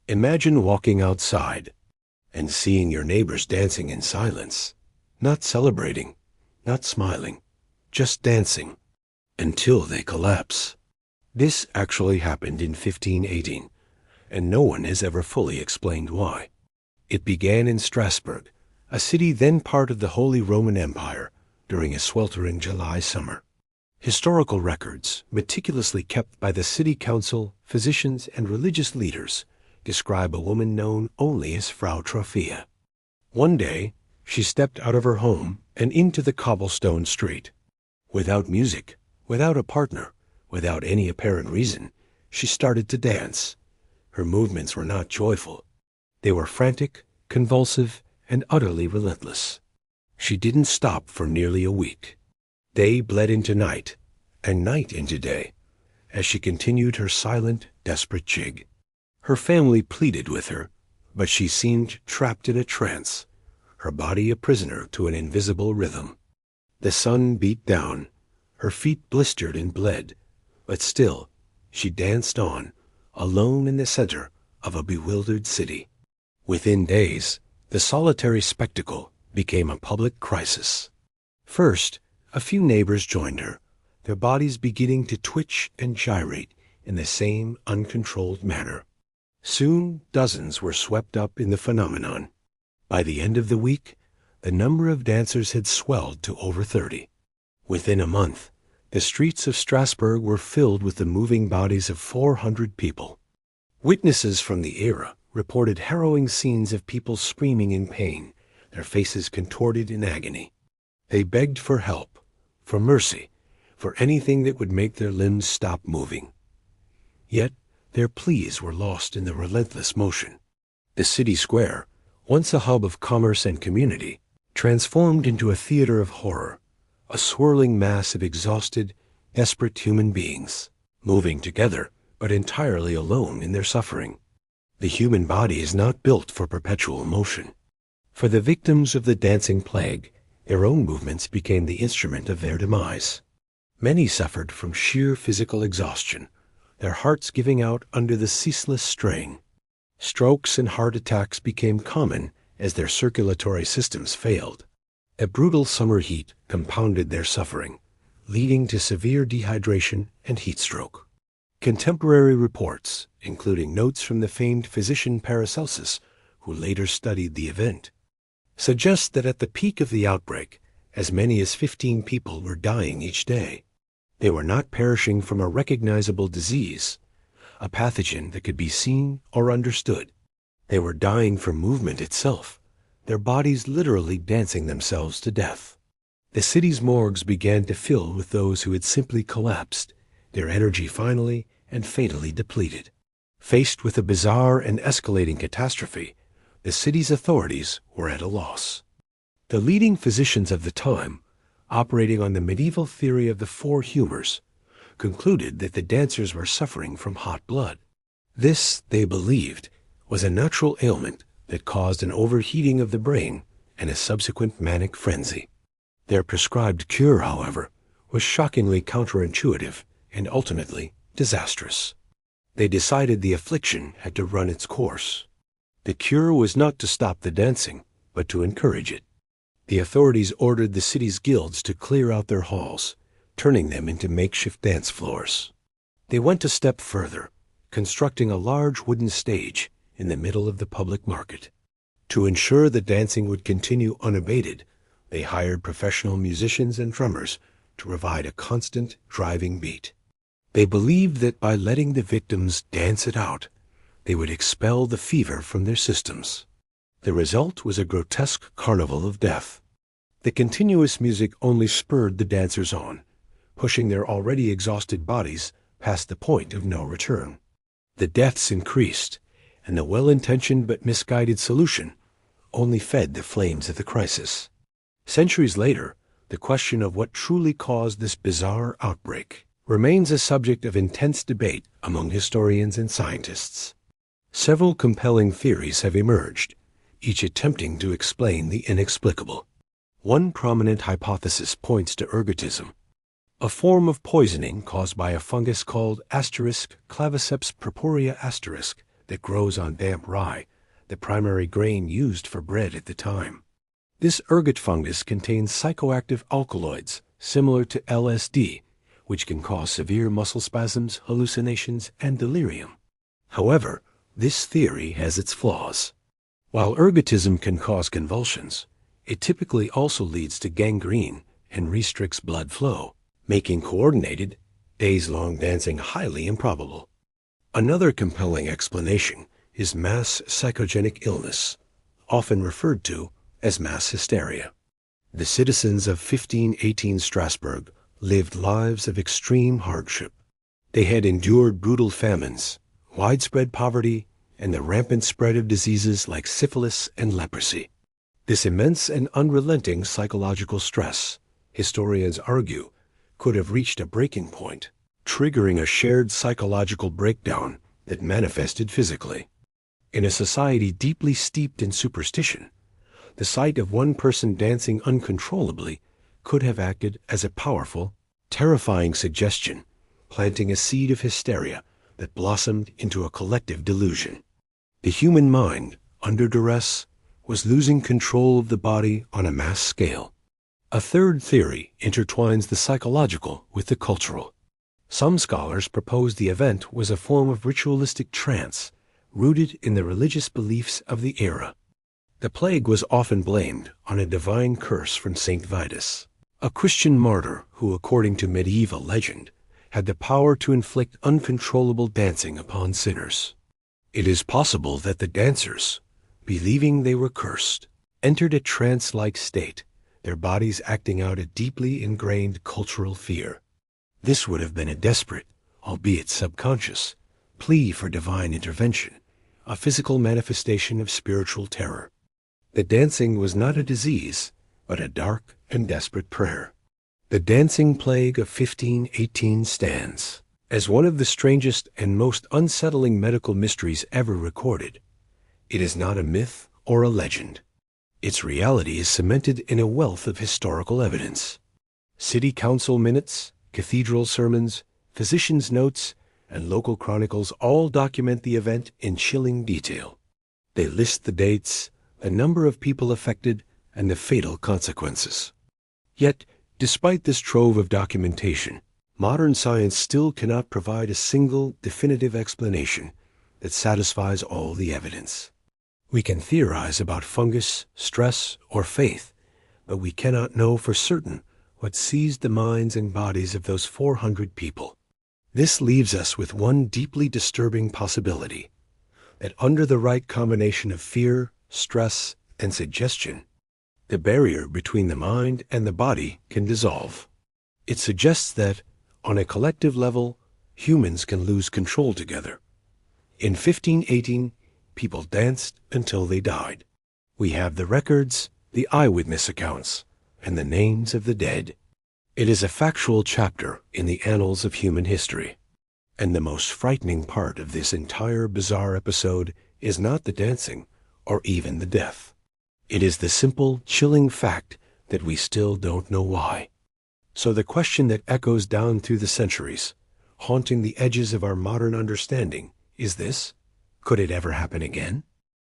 Imagine walking outside and seeing your neighbors dancing in silence, not celebrating, not smiling, just dancing until they collapse. This actually happened in 1518, and no one has ever fully explained why. It began in Strasbourg, a city then part of the Holy Roman Empire, during a sweltering July summer. Historical records, meticulously kept by the city council, physicians, and religious leaders, describe a woman known only as Frau Trophea. One day, she stepped out of her home and into the cobblestone street. Without music, without a partner, without any apparent reason, she started to dance. Her movements were not joyful. They were frantic, convulsive, and utterly relentless. She didn't stop for nearly a week. Day bled into night, and night into day, as she continued her silent, desperate jig. Her family pleaded with her, but she seemed trapped in a trance, her body a prisoner to an invisible rhythm. The sun beat down, her feet blistered and bled, but still she danced on, alone in the center of a bewildered city. Within days, the solitary spectacle became a public crisis. First, a few neighbors joined her, their bodies beginning to twitch and gyrate in the same uncontrolled manner. Soon, dozens were swept up in the phenomenon. By the end of the week, the number of dancers had swelled to over 30. Within a month, the streets of Strasbourg were filled with the moving bodies of 400 people. Witnesses from the era reported harrowing scenes of people screaming in pain, their faces contorted in agony. They begged for help, for mercy, for anything that would make their limbs stop moving. Yet their pleas were lost in the relentless motion. The city square, once a hub of commerce and community, transformed into a theater of horror, a swirling mass of exhausted, desperate human beings, moving together but entirely alone in their suffering. The human body is not built for perpetual motion. For the victims of the dancing plague, their own movements became the instrument of their demise. Many suffered from sheer physical exhaustion, their hearts giving out under the ceaseless strain. Strokes and heart attacks became common as their circulatory systems failed. A brutal summer heat compounded their suffering, leading to severe dehydration and heat stroke. Contemporary reports, including notes from the famed physician Paracelsus, who later studied the event, suggest that at the peak of the outbreak, as many as 15 people were dying each day. They were not perishing from a recognizable disease, a pathogen that could be seen or understood. They were dying from movement itself, their bodies literally dancing themselves to death. The city's morgues began to fill with those who had simply collapsed, their energy finally and fatally depleted. Faced with a bizarre and escalating catastrophe, the city's authorities were at a loss. The leading physicians of the time, operating on the medieval theory of the four humors, concluded that the dancers were suffering from hot blood. This, they believed, was a natural ailment that caused an overheating of the brain and a subsequent manic frenzy. Their prescribed cure, however, was shockingly counterintuitive and ultimately disastrous. They decided the affliction had to run its course. The cure was not to stop the dancing, but to encourage it. The authorities ordered the city's guilds to clear out their halls, turning them into makeshift dance floors. They went a step further, constructing a large wooden stage in the middle of the public market. To ensure the dancing would continue unabated, they hired professional musicians and drummers to provide a constant, driving beat. They believed that by letting the victims dance it out, they would expel the fever from their systems. The result was a grotesque carnival of death. The continuous music only spurred the dancers on, pushing their already exhausted bodies past the point of no return. The deaths increased, and the well-intentioned but misguided solution only fed the flames of the crisis. Centuries later, the question of what truly caused this bizarre outbreak remains a subject of intense debate among historians and scientists. Several compelling theories have emerged, each attempting to explain the inexplicable. One prominent hypothesis points to ergotism, a form of poisoning caused by a fungus called *claviceps purpurea *, that grows on damp rye, the primary grain used for bread at the time. This ergot fungus contains psychoactive alkaloids similar to LSD, which can cause severe muscle spasms, hallucinations, and delirium. However, this theory has its flaws. While ergotism can cause convulsions, it typically also leads to gangrene and restricts blood flow, making coordinated, days-long dancing highly improbable. Another compelling explanation is mass psychogenic illness, often referred to as mass hysteria. The citizens of 1518 Strasbourg lived lives of extreme hardship. They had endured brutal famines, widespread poverty, and the rampant spread of diseases like syphilis and leprosy. This immense and unrelenting psychological stress, historians argue, could have reached a breaking point, triggering a shared psychological breakdown that manifested physically. In a society deeply steeped in superstition, the sight of one person dancing uncontrollably could have acted as a powerful, terrifying suggestion, planting a seed of hysteria that blossomed into a collective delusion. The human mind, under duress, was losing control of the body on a mass scale. A third theory intertwines the psychological with the cultural. Some scholars propose the event was a form of ritualistic trance, rooted in the religious beliefs of the era. The plague was often blamed on a divine curse from Saint Vitus, a Christian martyr who, according to medieval legend, had the power to inflict uncontrollable dancing upon sinners. It is possible that the dancers, believing they were cursed, entered a trance-like state, their bodies acting out a deeply ingrained cultural fear. This would have been a desperate, albeit subconscious, plea for divine intervention, a physical manifestation of spiritual terror. The dancing was not a disease, but a dark and desperate prayer. The dancing plague of 1518 stands as one of the strangest and most unsettling medical mysteries ever recorded. It is not a myth or a legend. Its reality is cemented in a wealth of historical evidence. City council minutes, cathedral sermons, physicians' notes, and local chronicles all document the event in chilling detail. They list the dates, the number of people affected, and the fatal consequences. Yet, despite this trove of documentation, modern science still cannot provide a single definitive explanation that satisfies all the evidence. We can theorize about fungus, stress, or faith, but we cannot know for certain what seized the minds and bodies of those 400 people. This leaves us with one deeply disturbing possibility, that under the right combination of fear, stress, and suggestion, the barrier between the mind and the body can dissolve. It suggests that, on a collective level, humans can lose control together. In 1518, people danced until they died. We have the records, the eyewitness accounts, and the names of the dead. It is a factual chapter in the annals of human history. And the most frightening part of this entire bizarre episode is not the dancing, or even the death. It is the simple, chilling fact that we still don't know why. So the question that echoes down through the centuries, haunting the edges of our modern understanding, is this: could it ever happen again?